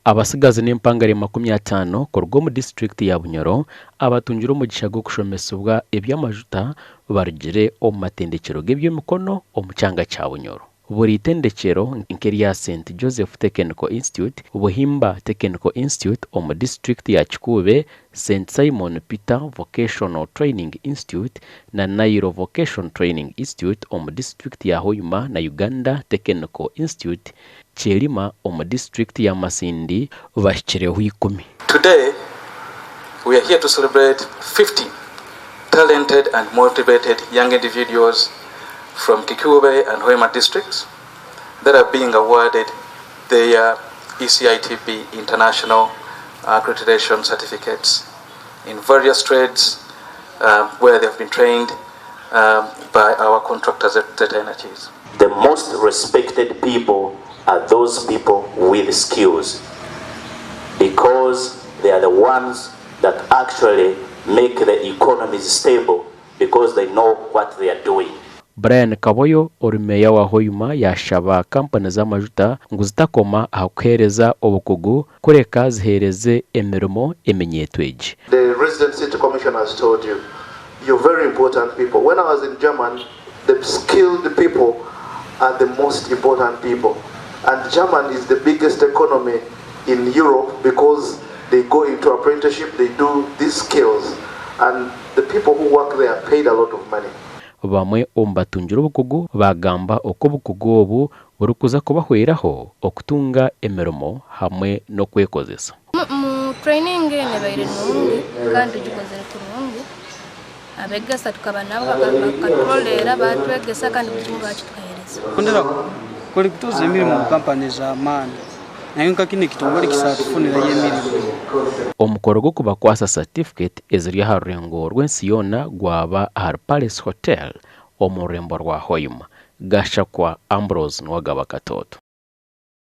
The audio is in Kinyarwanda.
abasigazi n'empangare 50 korwa mu district ya Bunyoro abatungira umugisha gwo kushomesubwa ebyamajuta barugire o matendekero g'eby'emikono omucyanga cya Bunyoro. Buri tendekero nkeri ya St Joseph Technical Institute, Hoima Technical Institute omu district ya Kikube, St Simon Peter Vocational Training Institute na Nairo Vocation Training Institute omu district ya Hoima na Uganda Technical Institute Chelima omu district ya Masindi bashikireho 10. Today we are here to celebrate 50 talented and motivated young individuals from Kikube and Hoima districts that are being awarded their ECITB International Accreditation Certificates in various trades where they have been trained by our contractors at energies. The most respected people are those people with skills, because they are the ones that actually make the economies stable, because they know what they are doing. Brian Kaboyo orumeya wa Hoima yashaba kampani z'amajuta ngo zitakoma ahakuhereza obukugu kureka zihereze emirimo Eminyeeto egi. The resident city commissioner has told you, you're very important people. When I was in Germany, the skilled people are the most important people. And Germany is the biggest economy in Europe because they go into apprenticeship, they do these skills. And the people who work there are paid a lot of money. Bamwe ombatungira obukugu bagamba uko obukugu obu burukuza kubahweraho okutunga emirimo hamwe no kwekozesa. Mu training ne bayire nungi kandi gikozere kurungi abegesa tukaba nabo bakakontrolera batwegesa kandi buchimba bakitwahereza. Kondera kuri kutoza emirimo mu company za mani nayonka kine kitongole kisatufunira yemirimo. Omukoro gwo kubakwasa certificate eziri harurengo rw'ensiyona gwaba har Palace Hotel omurembo rwa Hoima gashakwa Ambrose nwagaba katoto.